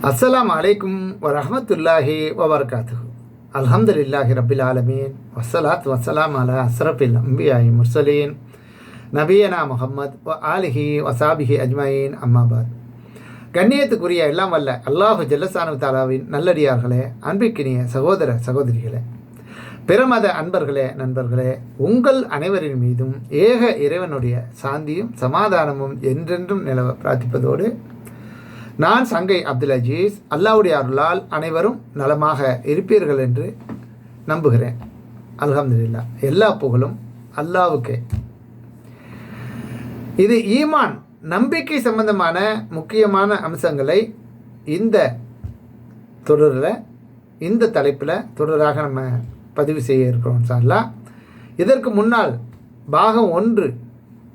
அஸ்ஸலாமு அலைக்கும் வரஹ்மத்துல்லாஹி வபரகாத்துஹு. அல்ஹம்துலில்லாஹி ரப்பில் ஆலமீன் வஸ்ஸலாத்து வஸ்ஸலாம் அலா அஸ்ரஃபில் அன்பியாஇ முர்சலீன் நபியனா முஹம்மத் வ ஆலிஹி வசாபிஹி அஜ்மஈன் அம்மாபாத். கண்ணியத்துக்குரிய எல்லாம் வல்ல அல்லாஹு ஜல்லசானு தாலாவின் நல்லடியார்களே, அன்பிக்கினிய சகோதர சகோதரிகளே, பிறமத அன்பர்களே, நண்பர்களே, உங்கள் அனைவரின் மீதும் ஏக இறைவனுடைய சாந்தியும் சமாதானமும் என்றென்றும் நிலவ பிரார்த்திப்பதோடு, நான் சங்கை அப்துல் அஜீஸ், அல்லாஹ்வுடைய அருளால் அனைவரும் நலமாக இருப்பீர்கள் என்று நம்புகிறேன். அல்ஹம்துலில்லாஹ், எல்லா புகழும் அல்லாஹ்வுக்கே. இது ஈமான், நம்பிக்கை சம்பந்தமான முக்கியமான அம்சங்களை இந்த தொடரில், இந்த தலைப்பில் தொடராக நம்ம பதிவு செய்ய இருக்கிறோம் இன்ஷா அல்லாஹ். இதற்கு முன்னால் பாகம் 1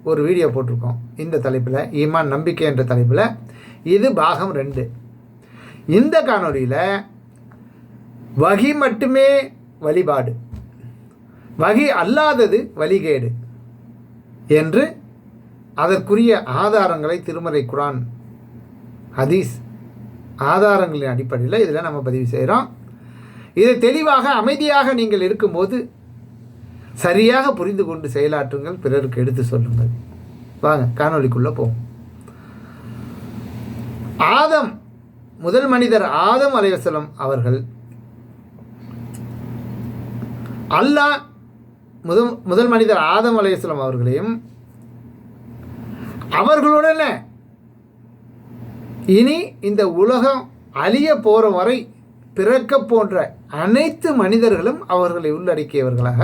ஒரு வீடியோ போட்டிருக்கோம் இந்த தலைப்பில், ஈமான் நம்பிக்கை என்ற தலைப்பில். இது பாகம் 2. இந்த காணொலியில் வகி மட்டுமே வழிபாடு, வகி அல்லாதது வழிகேடு என்று அதற்குரிய ஆதாரங்களை திருமறை குர்ஆன் ஹதீஸ் ஆதாரங்களின் அடிப்படையில் இதில் நம்ம பதிவு செய்கிறோம். இதை தெளிவாக அமைதியாக நீங்கள் இருக்கும்போது சரியாக புரிந்து கொண்டு செயலாற்றுங்கள், பிறருக்கு எடுத்து சொல்லுங்கள். வாங்க காணொலிக்குள்ளே போவோம். ஆதம், முதல் மனிதர் ஆதம் அலைஹிஸ்ஸலாம் அவர்கள் அல்லாஹ் முதல் மனிதர் ஆதம் அலைஹிஸ்ஸலாம் அவர்களையும் அவர்களுடன் இனி இந்த உலகம் அழிய போகிற வரை பிறக்க போன்ற அனைத்து மனிதர்களும் அவர்களை உள்ளடக்கியவர்களாக,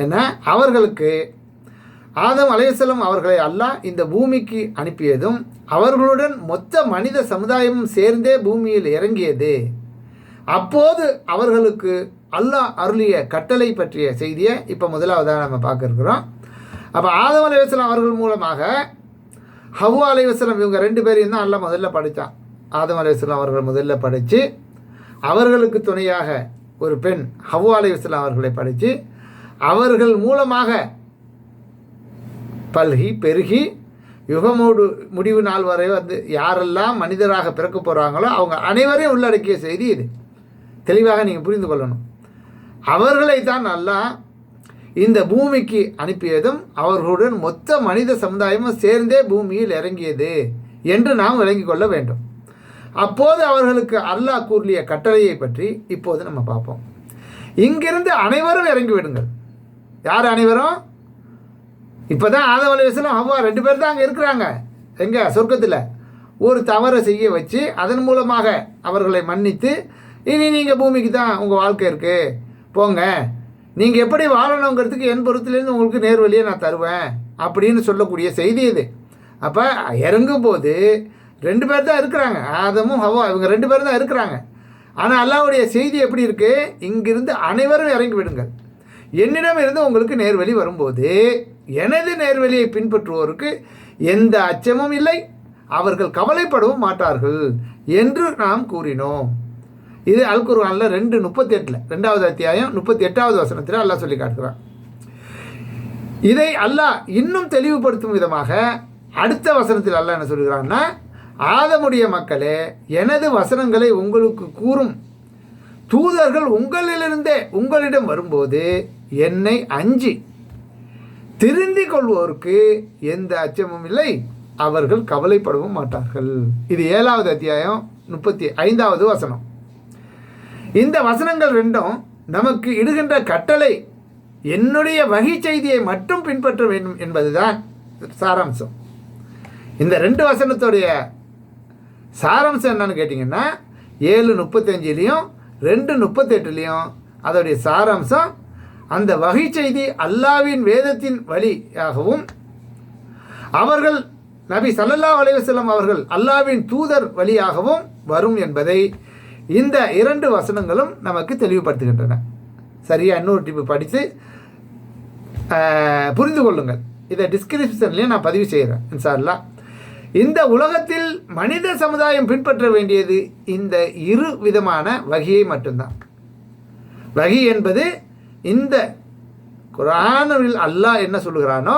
என அவர்களுக்கு ஆதம் அலைஹிஸ்ஸலாம் அவர்களை அல்லாஹ் இந்த பூமிக்கு அனுப்பியதும் அவர்களுடன் மொத்த மனித சமுதாயமும் சேர்ந்தே பூமியில் இறங்கியது. அப்போது அவர்களுக்கு அல்லாஹ் அருளிய கட்டளை பற்றிய செய்தியை இப்போ முதலாவதாக நம்ம பார்க்க இருக்கிறோம். அப்போ ஆதம் அலைஹிஸ்ஸலாம் அவர்கள் மூலமாக ஹவ்வா அலைஹிஸ்ஸலாம் இவங்க 2 பேரையும் தான் அல்லாஹ் முதல்ல படைத்தான். ஆதம் அலைஹிஸ்ஸலாம் அவர்கள் முதல்ல படைத்து, அவர்களுக்கு துணையாக ஒரு பெண் ஹவ்வா அலைஹிஸ்ஸலாம் அவர்களை படைத்து, அவர்கள் மூலமாக பல்கி பெருகி யுகமோடு முடிவு நாள் வரை யாரெல்லாம் மனிதராக பிறக்க போகிறாங்களோ அவங்க அனைவரையும் உள்ளடக்கிய செய்தி இது. தெளிவாக நீங்கள் புரிந்து கொள்ளணும். அவர்களை தான் அல்லாஹ் இந்த பூமிக்கு அனுப்பியதும் அவர்களுடன் மொத்த மனித சமுதாயமும் சேர்ந்தே பூமியில் இறங்கியது என்று நாம் விளங்கிக் கொள்ள வேண்டும். அப்போது அவர்களுக்கு அல்லாஹ் கூறிய கட்டளையை பற்றி இப்போது நம்ம பார்ப்போம். இங்கிருந்து அனைவரும் இறங்கி விடுங்கள். யார் அனைவரும்? இப்போ தான் ஆதம் அலைஹிஸ்ஸலாம் ஹவ்வா 2 பேர் தான் அங்கே இருக்கிறாங்க. எங்கே? சொர்க்கத்தில். ஒரு தவறை செய்ய வச்சு அதன் மூலமாக அவர்களை மன்னித்து, இனி நீங்கள் பூமிக்கு தான் உங்கள் வாழ்க்கை இருக்குது, போங்க, நீங்கள் எப்படி வாழணுங்கிறதுக்கு என் பொறுத்துலேருந்து உங்களுக்கு நேர்வழியை நான் தருவேன் அப்படின்னு சொல்லக்கூடிய செய்தி இது. அப்போ இறங்கும்போது 2 பேர் தான் இருக்கிறாங்க, ஆதமும் ஹவ்வா, இவங்க 2 பேர் தான் இருக்கிறாங்க. ஆனால் அல்லாஹ்வுடைய செய்தி எப்படி இருக்குது? இங்கிருந்து அனைவரும் இறங்கி விடுங்கள், என்னிடம் இருந்து உங்களுக்கு நேர்வழி வரும்போது எனது நேர்வழியை பின்பற்றுவோருக்கு எந்த அச்சமும் இல்லை, அவர்கள் கவலைப்படவும் மாட்டார்கள் என்று நாம் கூறினோம். இது அல் குர்ஆனில் 2:38 2வது அத்தியாயம் 38வது வசனத்தில் அல்லாஹ் சொல்லி காட்டுகிறான். இதை அல்லாஹ் இன்னும் தெளிவுபடுத்தும் விதமாக அடுத்த வசனத்தில் அல்லாஹ் என்ன சொல்கிறான்னா, ஆதமுடைய மக்களே, எனது வசனங்களை உங்களுக்கு கூறும் தூதர்கள் உங்களிலிருந்தே உங்களிடம் வரும்போது என்னை அஞ்சி திருந்திக் கொள்வோருக்கு எந்த அச்சமும் இல்லை, அவர்கள் கவலைப்படவும் மாட்டார்கள். இது 7வது அத்தியாயம் 35வது வசனம். இந்த வசனங்கள் 2ம் நமக்கு இடுகின்ற கட்டளை என்னுடைய வகை செய்தியை மட்டும் பின்பற்ற வேண்டும் என்பதுதான் சாராம்சம். இந்த 2 வசனத்துடைய சாராம்சம் என்னன்னு கேட்டிங்கன்னா, 7:35 2:38 அதோடைய சாராம்சம், அந்த வகை செய்தி அல்லாஹ்வின் வேதத்தின் வழியாகவும் அவர்கள் நபி ஸல்லல்லாஹு அலைஹி வஸல்லம் அவர்கள் அல்லாஹ்வின் தூதர் வழியாகவும் வரும் என்பதை இந்த 2 வசனங்களும் நமக்கு தெளிவுபடுத்துகின்றன. சரியாக இன்னொரு டிப்பு படித்து புரிந்து கொள்ளுங்கள். இதை டிஸ்கிரிப்ஷன்லேயும் நான் பதிவு செய்கிறேன் இன்ஷா அல்லாஹ். இந்த உலகத்தில் மனித சமுதாயம் பின்பற்ற வேண்டியது இந்த 2 விதமான வகையை மட்டும்தான். வகை என்பது இந்த குர்ஆனில் அல்லாஹ் என்ன சொல்லுகிறானோ,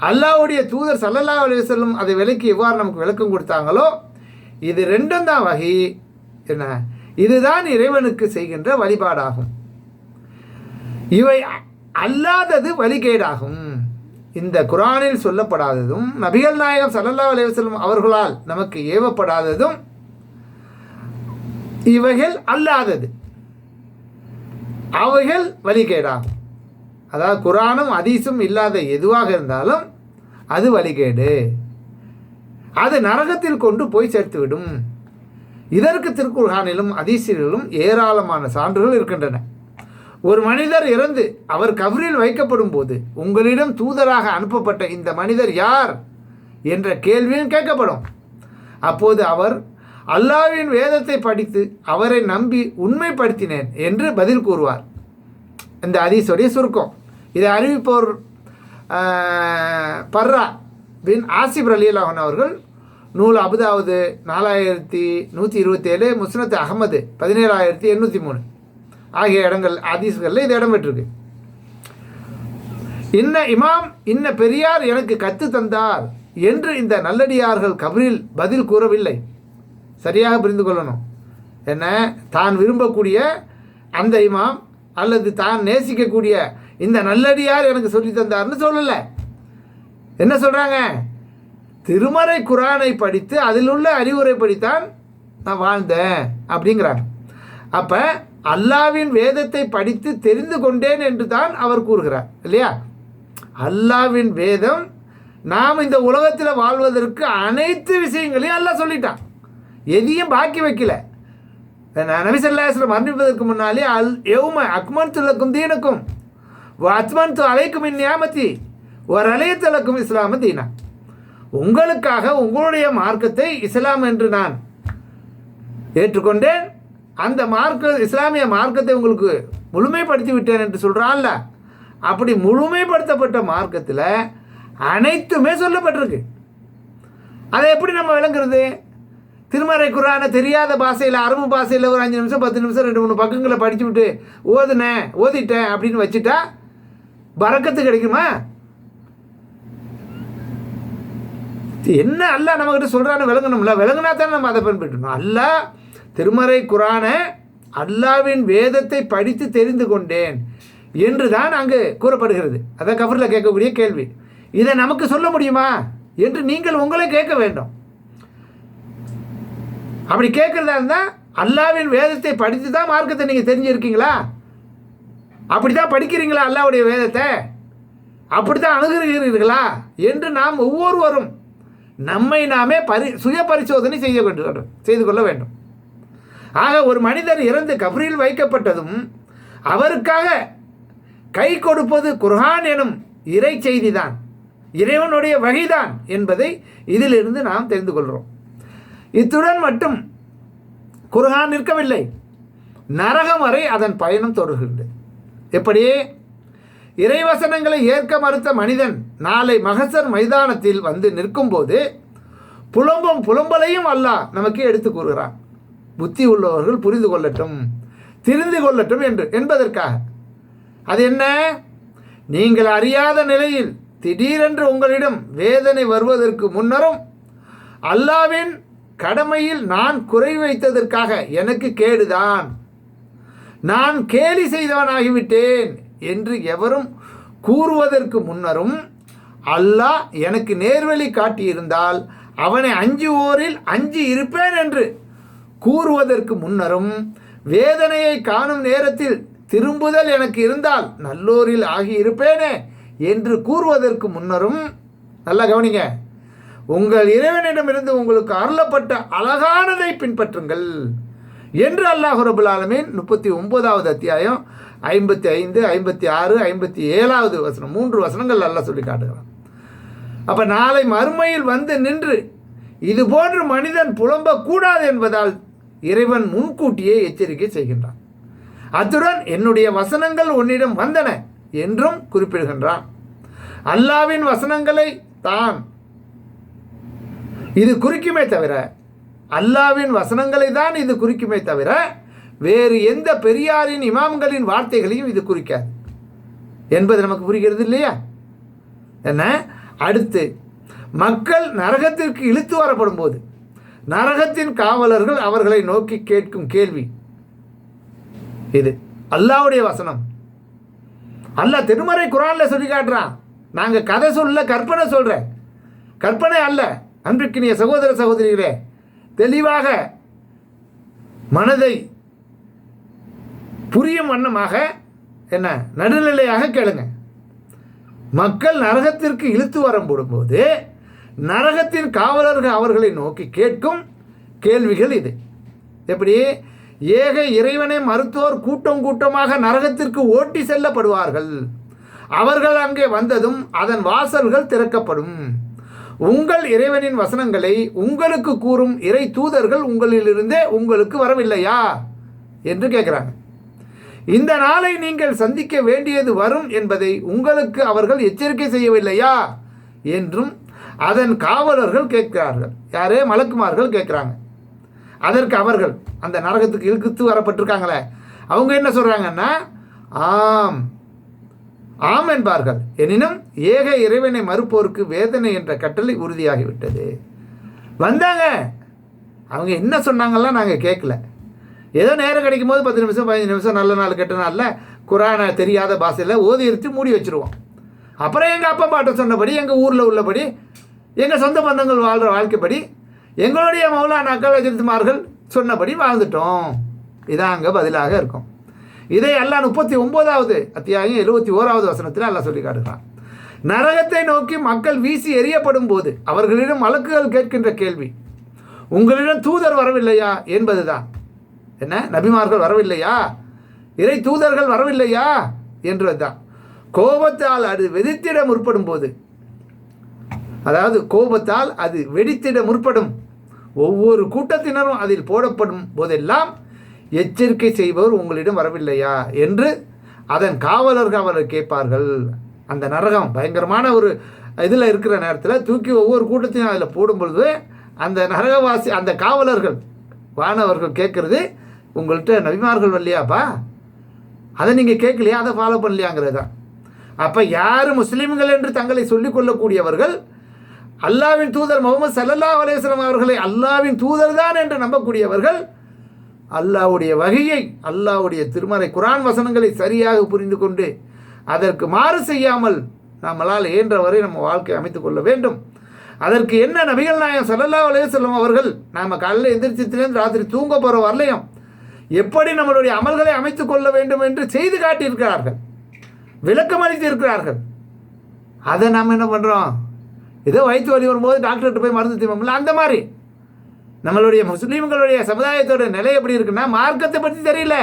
அல்லாஹ்வுடைய தூதர் ஸல்லல்லாஹு அலைஹி வஸல்லம் அதை விளக்கி எவ்வாறு நமக்கு விளக்கம் கொடுத்தாங்களோ, இது ரெண்டும் தான் வகை. என்ன, இதுதான் இறைவனுக்கு செய்கின்ற வழிபாடாகும். இவை அல்லாதது வழிகேடாகும். இந்த குர்ஆனில் சொல்லப்படாததும் நபிகள் நாயகம் ஸல்லல்லாஹு அலைஹி வஸல்லம் அவர்களால் நமக்கு ஏவப்படாததும் இவைகள் அல்லாதது, அவைகள் வழிகேடாகும். அதாவது குர்ஆனும் ஹதீஸும் இல்லாத எதுவாக இருந்தாலும் அது வழிகேடு, அது நரகத்தில் கொண்டு போய் சேர்த்துவிடும். இதற்கு திருக்குர்ஆனிலும் ஹதீஸிலும் ஏராளமான சான்றுகள் இருக்கின்றன. ஒரு மனிதர் இறந்து அவர் கபரில் வைக்கப்படும் போது உங்களிடம் தூதராக அனுப்பப்பட்ட இந்த மனிதர் யார் என்ற கேள்வியும் கேட்கப்படும். அப்போது அவர் அல்லாஹ்வின் வேதத்தை படித்து அவரை நம்பி உண்மைப்படுத்தினேன் என்று பதில் கூறுவார். இந்த ஹதீஸுடைய சுருக்கம். இதை அறிவிப்போர் பர்ரா பின் ஆசிப் ரலியல்லாஹு அன்ஹு அவர்கள் நூல் அபுதாவது 4127, முஸ்னத் அஹமது 17803 ஆகிய இடங்கள் ஹதீஸ்களில் இது இடம் பெற்றிருக்கு. இன்ன இமாம் இன்ன பெரியார் எனக்கு கற்று தந்தார் என்று இந்த நல்லடியார்கள் கபரில் பதில் கூறவில்லை. சரியாக புரிந்து கொள்ளணும். என்ன, தான் விரும்பக்கூடிய அந்த இமாம் அல்லது தான் நேசிக்கக்கூடிய இந்த நல்லடியார் எனக்கு சொல்லி தந்தார்னு சொல்லலை. என்ன சொல்கிறாங்க? திருமறை குர்ஆனை படித்து அதில் உள்ள அறிவுரை படித்தான் நான் வாழ்ந்தேன் அப்படிங்கிறாங்க. அப்போ அல்லாஹ்வின் வேதத்தை படித்து தெரிந்து கொண்டேன் என்று தான் அவர் கூறுகிறார் இல்லையா? அல்லாஹ்வின் வேதம் நாம் இந்த உலகத்தில் வாழ்வதற்கு அனைத்து விஷயங்களையும் அல்லாஹ் சொல்லிட்டான், எதையும் பாக்கி வைக்கல. நபி ஸல்லல்லாஹு அலைஹி வஸல்லம் மரணிப்பதற்கு முன்னாலே யௌம அக்மல்து லக்கும் தீனக்கும் வ அத்மம்து அலைக்கும் மின் நியாமதி வ ரலீது லக்கும் இஸ்லாம தீனா, உங்களுக்காக உங்களுடைய மார்க்கத்தை இஸ்லாம் என்று நான் ஏற்றுக்கொண்டேன், அந்த இஸ்லாமிய மார்க்கத்தை உங்களுக்கு முழுமைப்படுத்தி விட்டேன் என்று சொல்கிறான்ல. அப்படி முழுமைப்படுத்தப்பட்ட மார்க்கத்தில் அனைத்துமே சொல்லப்பட்டிருக்கு. அதை எப்படி நம்ம விளங்குறது? திருமறை குர்ஆனை தெரியாத பாஷையில், அரபு பாஷையில் ஒரு 5 நிமிஷம் 10 நிமிஷம் 2-3 பக்கங்களை படித்து விட்டு ஓதிட்டேன் அப்படின்னு வச்சுட்டா பரக்கத்து கிடைக்குமா? என்ன அல்லாஹ் நம்மகிட்ட சொல்கிறான்னு விளங்கணும்ல. விளங்குனா தானே நம்ம அதை பின்பற்றணும். அல்லாஹ் திருமறை குர்ஆனை அல்லாஹ்வின் வேதத்தை படித்து தெரிந்து கொண்டேன் என்று தான் அங்கு கூறப்படுகிறது. அதை கபரில் கேட்கக்கூடிய கேள்வி. இதை நமக்கு சொல்ல முடியுமா என்று நீங்கள் உங்களை கேட்க வேண்டும். அப்படி கேட்குறதா இருந்தால் அல்லாஹ்வின் வேதத்தை படித்து தான் மார்க்கத்தை நீங்கள் தெரிஞ்சிருக்கீங்களா? அப்படி தான் படிக்கிறீங்களா அல்லாஹ்வுடைய வேதத்தை? அப்படி தான் அணுகுகிறீர்களா என்று நாம் ஒவ்வொருவரும் நம்மை நாமே சுய பரிசோதனை செய்து கொள்ள வேண்டும். ஆக ஒரு மனிதர் இறந்து கபரில் வைக்கப்பட்டதும் அவருக்காக கை கொடுப்பது குர்ஆன் எனும் இறை செய்திதான், இறைவனுடைய வகைதான் என்பதை இதிலிருந்து நாம் தெரிந்து கொள்கிறோம். இத்துடன் மட்டும் குர்ஆன் நிற்கவில்லை, நரகம் வரை அதன் பயணம் தொடர்கிறது. எப்படி? இறைவசனங்களை ஏற்க மறுத்த மனிதன் நாளை மஹ்ஷர் மைதானத்தில் வந்து நிற்கும்போது புலம்பலையும் அல்லாஹ் நமக்கு எடுத்து கூறுகிறான். புத்தி உள்ளவர்கள் புரிந்து கொள்ளட்டும், தெரிந்து கொள்ளட்டும் என்பதற்காக. அது என்ன? நீங்கள் அறியாத நிலையில் திடீரென்று உங்களிடம் வேதனை வருவதற்கு முன்னரும் அல்லாஹ்வின் கடமையில் நான் குறை வைத்ததற்காக எனக்கு கேடுதான், நான் கேலி செய்தவனாகிவிட்டேன் என்று எவரும் கூறுவதற்கு முன்னரும் அல்லாஹ் எனக்கு நேர்வழி காட்டியிருந்தால் அவனை அஞ்சுவோரில் அஞ்சி இருப்பேன் என்று கூறுவதற்கு முன்னரும், வேதனையை காணும் நேரத்தில் திரும்புதல் எனக்கு இருந்தால் நல்லோரில் ஆகியிருப்பேனே என்று கூறுவதற்கு முன்னரும், நல்லா கவனிங்க, உங்கள் இறைவனிடமிருந்து உங்களுக்கு அருளப்பட்ட அழகானதை பின்பற்றுங்கள் என்று அல்லாஹ் ரப்பல் ஆலமீன் 39வது அத்தியாயம் 55, 56, 57வது வசனம் 3 வசனங்கள் அல்லாஹ் சொல்லி காட்டுகிறான். அப்போ நாளை மறுமையில் வந்து நின்று இது போன்று மனிதன் புலம்பக்கூடாது என்பதால் இறைவன் முன்கூட்டியே எச்சரிக்கை செய்கின்றான். அத்துடன் என்னுடைய வசனங்கள் உன்னிடம் வந்தன என்றும் குறிப்பிடுகின்றான். அல்லாஹ்வின் வசனங்களை தான் இது குறிக்குமே தவிர, அல்லாஹ்வின் வசனங்களை தான் இது குறிக்குமே தவிர வேறு எந்த பெரியாரின் இமாம்களின் வார்த்தைகளையும் இது குறிக்காது என்பது நமக்கு புரிகிறது இல்லையா? என்ன? அடுத்து மக்கள் நரகத்திற்கு இழுத்து வரப்படும் போது நரகத்தின் காவலர்கள் அவர்களை நோக்கி கேட்கும் கேள்வி இது. அல்லாஹ்வுடைய வசனம். அல்லாஹ் திருமறை குர்ஆன்ல சொல்லி காட்டுறான். நாங்கள் கதை சொல்ல, கற்பனை சொல்கிறேன், கற்பனை அல்ல. அன்பிற்கினிய சகோதர சகோதரிகளே, தெளிவாக மனதை புரியும் வண்ணமாக என்ன நடுநிலையாக கேளுங்க. மக்கள் நரகத்திற்கு இழுத்து வரப்படும்போது நரகத்தின் காவலர்கள் அவர்களை நோக்கி கேட்கும் கேள்விகள் இது. எப்படி? ஏக இறைவனை மறுத்தோர் கூட்டம் கூட்டமாக நரகத்திற்கு ஓட்டி செல்லப்படுவார்கள். அவர்கள் அங்கே வந்ததும் அதன் வாசல்கள் திறக்கப்படும். உங்கள் இறைவனின் வசனங்களை உங்களுக்கு கூறும் இறை தூதர்கள் உங்களிலிருந்தே உங்களுக்கு வரவில்லையா என்று கேட்குறாங்க. இந்த நாளை நீங்கள் சந்திக்க வேண்டியது வரும் என்பதை உங்களுக்கு அவர்கள் எச்சரிக்கை செய்யவில்லையா என்றும் அதன் காவலர்கள் கேட்கிறார்கள். யாரே? மலக்குமார்கள் கேட்குறாங்க. அதற்கு அவர்கள் அந்த நரகத்துக்கு இழுத்து வரப்பட்டிருக்காங்களே, அவங்க என்ன சொல்கிறாங்கன்னா, ஆம் ஆம் என்பார்கள். எனினும் ஏக இறைவனை மறுப்போருக்கு வேதனை என்ற கட்டளை உறுதியாகிவிட்டது. வந்தாங்க, அவங்க என்ன சொன்னாங்கலாம் நாங்கள் கேட்கல. ஏதோ நேரம் கிடைக்கும் போது 10 நிமிஷம் 15 நிமிஷம் நல்ல நாள் கெட்ட நாளில் குரானை தெரியாத பாஷையில் ஓதி எடுத்து மூடி வச்சுருவோம். அப்புறம் எங்கள் அப்பா பாட்டை சொன்னபடி, எங்கள் ஊரில் உள்ளபடி, எங்கள் சொந்த பந்தங்கள் வாழ்கிற வாழ்க்கைப்படி, எங்களுடைய மௌலானாக்கள் அஜித்மார்கள் சொன்னபடி வாழ்ந்துட்டோம். இதான் அங்கே பதிலாக இருக்கும். இதை அல்லாஹ் 39வது அத்தியாயம் 71வது வசனத்தில் அல்லாஹ் சொல்லி காட்டுகிறான். நரகத்தை நோக்கி மக்கள் வீசி எறியப்படும் போது அவர்களிடம் மலக்குகள் கேட்கின்ற கேள்வி உங்களிடம் தூதர் வரவில்லையா என்பதுதான். என்ன? நபிமார்கள் வரவில்லையா, இறை தூதர்கள் வரவில்லையா என்றுதான். கோபத்தால் அது வெடித்திட முற்படும் போது, அதாவது கோபத்தால் அது வெடித்திட முற்படும் ஒவ்வொரு கூட்டத்தினரும் அதில் போடப்படும் போதெல்லாம் எச்சரிக்கை செய்பவர் உங்களிடம் வரவில்லையா என்று அதன் காவலர்கள் அவரை கேட்பார்கள். அந்த நரகம் பயங்கரமான ஒரு இதில் இருக்கிற நேரத்தில் தூக்கி ஒவ்வொரு கூட்டத்தையும் அதில் போடும் பொழுது அந்த நரகவாசி, அந்த காவலர்கள் வானவர்கள் கேட்குறது, உங்கள்கிட்ட நபிமார்கள் வரலையாப்பா, அதை நீங்கள் கேட்கலையா, அதை ஃபாலோ பண்ணலையாங்கிறது தான். அப்போ யார் முஸ்லீம்கள் என்று தங்களை சொல்லிக்கொள்ளக்கூடியவர்கள் அல்லாவின் தூதர் முகமது ஸல்லல்லாஹு அலைஹி வஸல்லம் அவர்களை அல்லாவின் தூதர் தான் என்று நம்பக்கூடியவர்கள் அல்லாஹ்வுடைய வகையை, அல்லாஹ்வுடைய திருமறை குர்ஆன் வசனங்களை சரியாக புரிந்து கொண்டு அதற்கு மாறு செய்யாமல் நம்மளால் இயன்றவரை நம்ம வாழ்க்கையை அமைத்துக் கொள்ள வேண்டும். அதற்கு என்ன நபிகள் நாயகம் ஸல்லல்லாஹு அலைஹி வஸல்லம் அவர்கள் நாம் காலையில் எந்திரிச்சதுலேருந்து ராத்திரி தூங்க போகிற வரலையும் எப்படி நம்மளுடைய அமல்களை அமைத்துக் கொள்ள வேண்டும் என்று செய்து காட்டியிருக்கிறார்கள், விளக்கம் அளித்திருக்கிறார்கள். அதை நாம் என்ன பண்ணுறோம்? ஏதோ வயிற்று வலி வரும்போது டாக்டர்கிட்ட போய் மருந்து தீர்ப்போம்ல, அந்த மாதிரி நம்மளுடைய முஸ்லீம்களுடைய சமுதாயத்தோட நிலை எப்படி இருக்குன்னா, மார்க்கத்தை பற்றி தெரியல.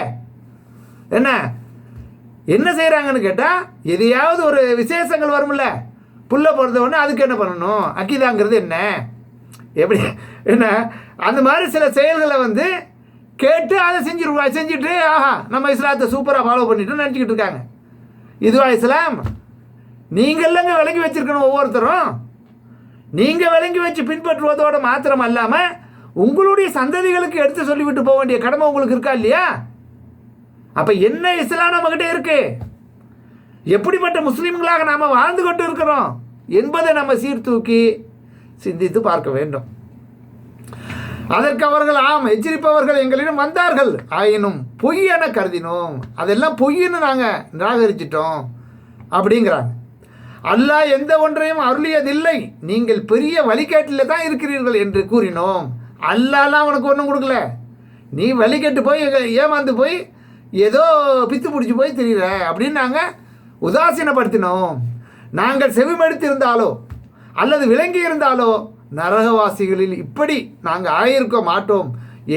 என்ன செய்கிறாங்கன்னு கேட்டால், எதையாவது ஒரு விசேஷங்கள் வரும்ல, புல்ல பிறந்த உடனே அதுக்கு என்ன பண்ணணும், அக்கீதாங்கிறது என்ன, எப்படி என்ன, அந்த மாதிரி சில செயல்களை வந்து கேட்டு அதை செஞ்சுட்டு ஆஹா நம்ம இஸ்லாத்தை சூப்பராக ஃபாலோ பண்ணிட்டு நினச்சிக்கிட்டு இருக்காங்க. இதுவா இஸ்லாம்? நீங்கள் இல்லைங்க விளங்கி வச்சுருக்கணும். ஒவ்வொருத்தரும் நீங்கள் விளங்கி வச்சு பின்பற்றுவதோடு மாத்திரம் அல்லாமல் உங்களுடைய சந்ததிகளுக்கு எடுத்து சொல்லிவிட்டு போக வேண்டிய கடமை உங்களுக்கு இருக்கா இல்லையா? அப்போ என்ன இஸ்லாம் நம்மகிட்ட இருக்கு, எப்படிப்பட்ட முஸ்லீம்களாக நாம் வாழ்ந்து கொண்டு இருக்கிறோம் என்பதை நம்ம சீர்தூக்கி சிந்தித்து பார்க்க வேண்டும். அதற்கு அவர்கள் ஆம் எச்சரிப்பவர்கள் எங்களிடம் வந்தார்கள், ஆயினும் பொய் என கருதினோம், அதெல்லாம் பொய்ன்னு நாங்கள் நிராகரிச்சிட்டோம் அப்படிங்கிறாங்க. அல்லாஹ் எந்த ஒன்றையும் அருளியதில்லை, நீங்கள் பெரிய வழிகேட்டில் தான் இருக்கிறீர்கள் என்று கூறினோம். அல்லாஹ்லாம் உனக்கு ஒன்றும் கொடுக்கல, நீ வழிகேட்டு போய் ஏமாந்து போய் ஏதோ பித்து பிடிச்சி போய் தெரியுற அப்படின்னு நாங்கள் உதாசீனப்படுத்தினோம். நாங்கள் செவிமடுத்திருந்தாலோ அல்லது விளங்கி இருந்தாலோ நரகவாசிகளில் இப்படி நாங்கள் ஆயிருக்க மாட்டோம்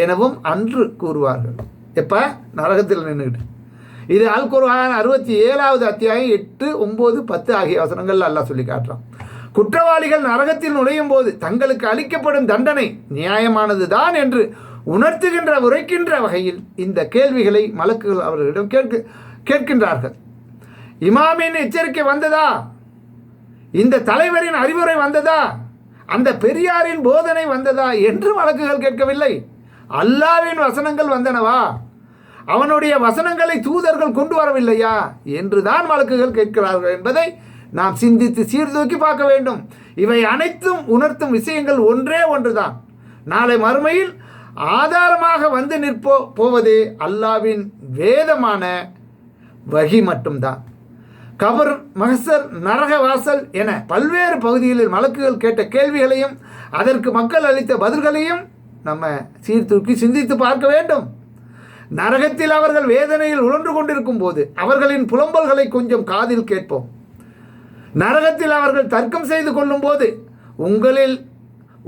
எனவும் அன்று கூறுவார்கள். எப்போ? நரகத்தில் நின்றுக்கிட்டு. இது அல் குர்ஆன் 67வது அத்தியாயம் 8, 9, 10 ஆகிய வசனங்கள் அல்லாஹ் சொல்லி காட்டுறான். குற்றவாளிகள் நரகத்தில் நுழையும் போது தங்களுக்கு அளிக்கப்படும் தண்டனை நியாயமானது தான் என்று உரைக்கின்ற வகையில் இந்த கேள்விகளை மலக்குகள் அவர்களிடம் கேட்கின்றார்கள். இமாமின் எச்சரிக்கை வந்ததா? இந்த தலைவரின் அறிவுரை வந்ததா? அந்த பெரியாரின் போதனை வந்ததா என்று மலக்குகள் கேட்கவில்லை. அல்லாஹ்வின் வசனங்கள் வந்தனவா, அவனுடைய வசனங்களை தூதர்கள் கொண்டு வரவில்லையா என்றுதான் மலக்குகள் கேட்கிறார்கள் என்பதை நாம் சிந்தித்து சீர்தூக்கி பார்க்க வேண்டும். இவை அனைத்தும் உணர்த்தும் விஷயங்கள் ஒன்றே ஒன்றுதான். நாளை மறுமையில் ஆதாரமாக வந்து போவது அல்லாவின் வேதமான வஹி மட்டும்தான். கபர், மஹ்சர், நரக வாசல் என பல்வேறு பகுதிகளில் மலக்குகள் கேட்ட கேள்விகளையும் அதற்கு மக்கள் அளித்த பதில்களையும் நம்ம சீர்தூக்கி சிந்தித்து பார்க்க வேண்டும். நரகத்தில் அவர்கள் வேதனையில் உழன்று கொண்டிருக்கும் போது அவர்களின் புலம்பல்களை கொஞ்சம் காதில் கேட்போம். நரகத்தில் அவர்கள் தர்க்கம் செய்து கொள்ளும் போது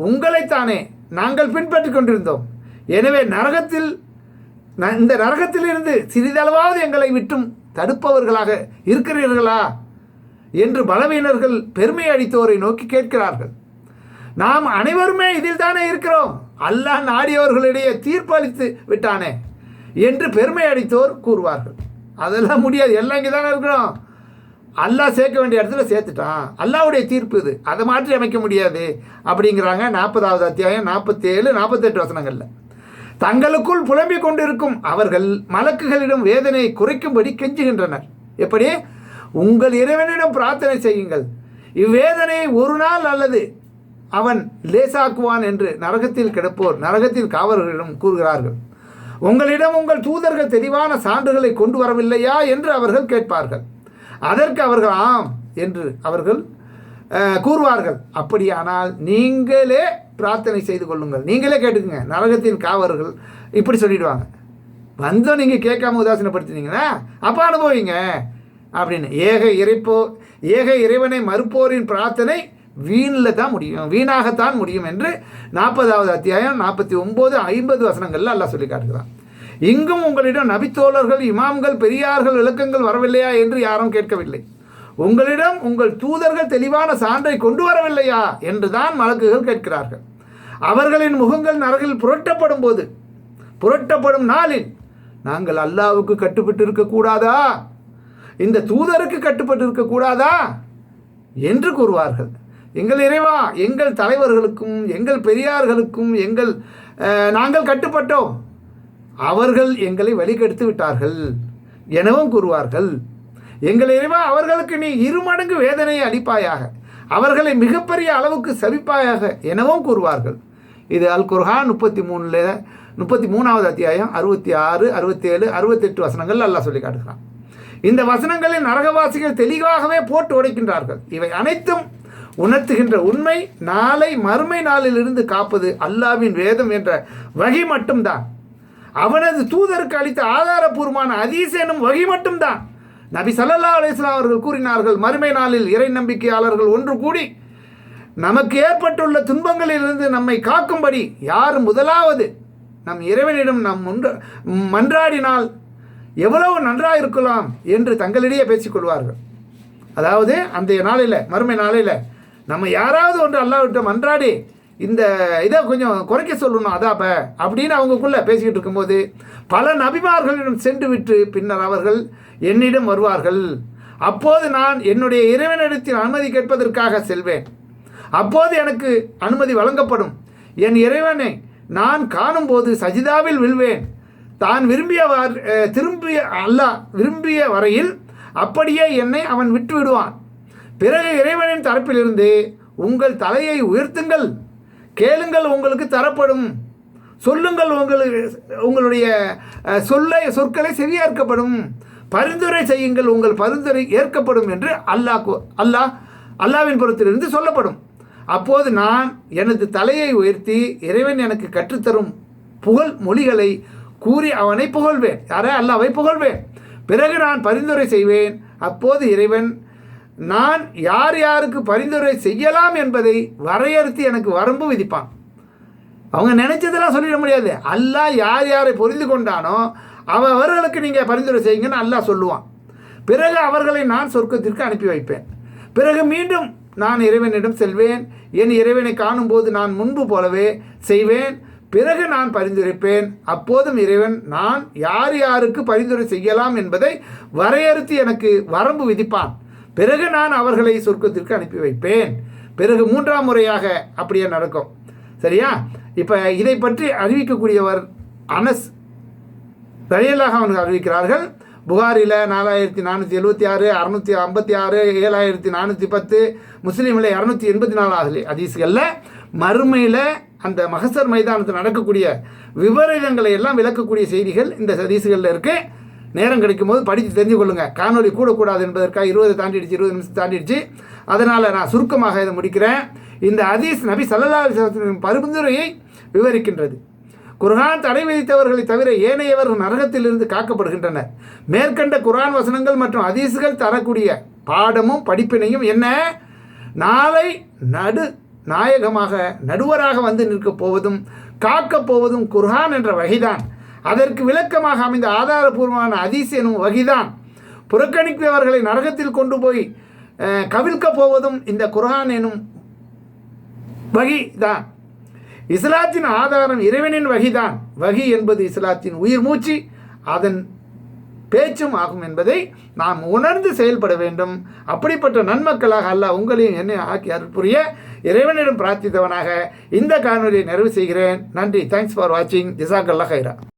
உங்களைத்தானே நாங்கள் பின்பற்றி கொண்டிருந்தோம். எனவே இந்த நரகத்திலிருந்து சிறிதளவாவது எங்களை விட்டும் தடுப்பவர்களாக இருக்கிறீர்களா என்று பலவீனர்கள் பெருமை அடித்தோரை நோக்கி கேட்கிறார்கள். நாம் அனைவருமே இதில் தானே இருக்கிறோம், அல்லாஹ் நாடியவர்களிடையே தீர்ப்பளித்து விட்டானே என்று பெருமை அடித்தோர் கூறுவார்கள். அதெல்லாம் முடியாது, எல்லாம் இங்கே தானே இருக்கிறோம், அல்லாஹ் சேர்க்க வேண்டிய இடத்துல சேர்த்துட்டான், அல்லாஹ்வுடைய தீர்ப்பு இது, அதை மாற்றி அமைக்க முடியாது அப்படிங்கிறாங்க 40வது அத்தியாயம் 47, 48 வசனங்களில். தங்களுக்குள் புலம்பிக் கொண்டிருக்கும் அவர்கள் மலக்குகளிடம் வேதனையை குறைக்கும்படி கெஞ்சுகின்றனர். எப்படி? உங்கள் இறைவனிடம் பிரார்த்தனை செய்யுங்கள், இவ்வேதனையை ஒரு நாள் அல்லது அவன் லேசாக்குவான் என்று நரகத்தில் கிடப்போர் நரகத்தில் காவலர்களிடம் கூறுகிறார்கள். உங்களிடம் உங்கள் தூதர்கள் தெளிவான சான்றுகளை கொண்டு வரவில்லையா என்று அவர்கள் கேட்பார்கள். அதற்கு அவர்கள் ஆம் என்று அவர்கள் கூறுவார்கள். அப்படியானால் நீங்களே பிரார்த்தனை செய்து கொள்ளுங்கள், நீங்களே கேட்டுக்குங்க. நரகத்தின் காவலர்கள் இப்படி சொல்லிடுவாங்க. வந்தோம் நீங்கள் கேட்காம உதாசீனப்படுத்தினீங்கன்னா அப்போ அனுபவிங்க அப்படின்னு. ஏக இறைவனை மறுப்போரின் பிரார்த்தனை வீணாகத்தான் முடியும் என்று 40வது அத்தியாயம் 49, 50 வசனங்கள்ல அல்லாஹ் சொல்லி காட்டுகிறான். இங்கும் உங்களிடம் நபித்தோழர்கள், இமாம்கள், பெரியார்கள், விளக்கங்கள் வரவில்லையா என்று யாரும் கேட்கவில்லை. உங்களிடம் உங்கள் தூதர்கள் தெளிவான சான்றை கொண்டு வரவில்லையா என்று தான் மலக்குகள் கேட்கிறார்கள். அவர்களின் முகங்கள் நரகில் புரட்டப்படும் நாளில் நாங்கள் அல்லாஹ்வுக்கு கட்டுப்பட்டு இருக்கக்கூடாதா, இந்த தூதருக்கு கட்டுப்பட்டு இருக்கக்கூடாதா என்று கூறுவார்கள். எங்கள் இறைவா, எங்கள் தலைவர்களுக்கும் எங்கள் பெரியார்களுக்கும் நாங்கள் கட்டுப்பட்டோம், அவர்கள் எங்களை வழிகெடுத்து விட்டார்கள் எனவும் கூறுவார்கள். எங்கள் இறைவா, அவர்களுக்கு நீ 2 மடங்கு வேதனையை அளிப்பாயாக, அவர்களை மிகப்பெரிய அளவுக்கு சபிப்பாயாக எனவும் கூறுவார்கள். இது அல் குர்ஆன் 33வது அத்தியாயம் 66, 67, 68 வசனங்கள் அல்லாஹ் சொல்லி காட்டுகிறான். இந்த வசனங்களில் நரகவாசிகள் தெளிவாகவே போட்டு உடைக்கின்றார்கள். இவை அனைத்தும் உணர்த்துகின்ற உண்மை, நாளை மறுமை நாளிலிருந்து காப்பது அல்லாஹ்வின் வேதம் என்ற வகி மட்டும்தான். அவனது தூதருக்கு அளித்த ஆதாரபூர்வமான ஹதீஸ் எனும் வகி மட்டும்தான். நபி ஸல்லல்லாஹு அலைஹி வஸல்லம் அவர்கள் கூறினார்கள், மறுமை நாளில் இறை நம்பிக்கையாளர்கள் ஒன்று கூடி நமக்கு ஏற்பட்டுள்ள துன்பங்களிலிருந்து நம்மை காக்கும்படி யார் முதலாவது நம் இறைவனிடம் மன்றாடினால் எவ்வளவு நன்றாக இருக்கலாம் என்று தங்களிடையே பேசிக்கொள்வார்கள். அதாவது அந்த நாளில், மறுமை நாளில் நம்ம யாராவது ஒன்று அல்லாஹ்விட்ட மன்றாடி இந்த இதை கொஞ்சம் குறைக்க சொல்லணும் அதாப்ப அப்படின்னு அவங்களுக்குள்ளே பேசிக்கிட்டு இருக்கும்போது பல நபிமார்களிடம் சென்று விட்டு பின்னர் அவர்கள் என்னிடம் வருவார்கள். அப்போது நான் என்னுடைய இறைவனிடத்தில் அனுமதி கேட்பதற்காக செல்வேன். அப்போது எனக்கு அனுமதி வழங்கப்படும். என் இறைவனை நான் காணும்போது சஜிதாவில் விழுவேன். தான் விரும்பிய வரையில் அப்படியே என்னை அவன் விட்டு விடுவான். பிறகு இறைவனின் தரப்பிலிருந்து உங்கள் தலையை உயர்த்துங்கள், கேளுங்கள் உங்களுக்கு தரப்படும், சொல்லுங்கள் உங்களுடைய சொற்களை செவியேற்கப்படும், பரிந்துரை செய்யுங்கள் உங்கள் பரிந்துரை ஏற்கப்படும் என்று அல்லாஹ்வின் புறத்திலிருந்து சொல்லப்படும். அப்போது நான் எனது தலையை உயர்த்தி இறைவன் எனக்கு கற்றுத்தரும் புகழ் மொழிகளை கூறி அவனை புகழ்வேன். அல்லாஹ்வை புகழ்வேன். பிறகு நான் பரிந்துரை செய்வேன். அப்போது இறைவன் நான் யார் யாருக்கு பரிந்துரை செய்யலாம் என்பதை வரையறுத்து எனக்கு வரம்பு விதிப்பான். அவங்க நினைச்சதெல்லாம் சொல்லிட முடியாது. அல்லாஹ் யார் யாரை புரிந்து கொண்டானோ அவர்களுக்கு நீங்கள் பரிந்துரை செய்யுங்கன்னு அல்லாஹ் சொல்லுவான். பிறகு அவர்களை நான் சொர்க்கத்திற்கு அனுப்பி வைப்பேன். பிறகு மீண்டும் நான் இறைவனிடம் செல்வேன். என் இறைவனை காணும்போது நான் முன்பு போலவே செய்வேன். பிறகு நான் பரிந்துரைப்பேன். அப்போதும் இறைவன் நான் யார் யாருக்கு பரிந்துரை செய்யலாம் என்பதை வரையறுத்து எனக்கு வரம்பு விதிப்பான். பிறகு நான் அவர்களை சொர்க்கத்திற்கு அனுப்பி வைப்பேன். பிறகு 3ஆம் முறையாக அப்படியே நடக்கும். சரியா? இப்போ இதை பற்றி அறிவிக்கக்கூடியவர் அனஸ் ரலியல்லாஹு அன்ஹு அறிவிக்கிறார்கள். புகாரில் 4476, 656, 7410, முஸ்லீமில் 284 ஹதீஸ்களில் மறுமையில் அந்த மகசர் மைதானத்தில் நடக்கக்கூடிய விபரீதங்களை எல்லாம் விளக்கக்கூடிய செய்திகள் இந்த ஹதீஸ்களில் இருக்குது. நேரம் கிடைக்கும் போது படித்து தெரிஞ்சு கொள்ளுங்கள். காணொலி கூடக்கூடாது என்பதற்காக 20 தாண்டிடுச்சு, 20 நிமிஷம் தாண்டிடுச்சு. அதனால் நான் சுருக்கமாக இதை முடிக்கிறேன். இந்த ஹதீஸ் நபி ஸல்லல்லாஹு அலைஹி வஸல்லம் பரிந்துரையை விவரிக்கின்றது. குர்ஆன் தடை விதித்தவர்களை தவிர ஏனையவர்கள் நரகத்திலிருந்து காக்கப்படுகின்றனர். மேற்கண்ட குர்ஆன் வசனங்கள் மற்றும் ஹதீஸ்கள் தரக்கூடிய பாடமும் படிப்பினையும் என்ன? நாளை நாயகமாக நடுவராக வந்து நிற்கப் போவதும் காக்கப் போவதும் குர்ஆன் என்ற வகைதான். அதற்கு விளக்கமாக அமைந்த ஆதாரபூர்வமான ஹதீஸ் எனும் வகைதான். புறக்கணிப்பவர்களை நரகத்தில் கொண்டு போய் கவிழ்க்கப் போவதும் இந்த குர்ஆன் எனும் வகைதான். இஸ்லாத்தின் ஆதாரம் இறைவனின் வகைதான். வகி என்பது இஸ்லாத்தின் உயிர் மூச்சு, அதன் பேச்சும் ஆகும் என்பதை நாம் உணர்ந்து செயல்பட வேண்டும். அப்படிப்பட்ட நன்மக்களாக அல்லாஹ் உங்களையும் என்னை ஆக்கி அருள்புரிய இறைவனிடம் பிரார்த்தித்தவனாக இந்த காணொலியை நிறைவு செய்கிறேன். நன்றி. தேங்க்ஸ் ஃபார் வாட்சிங். ஜஸாக்கல்லாஹ் கைரா.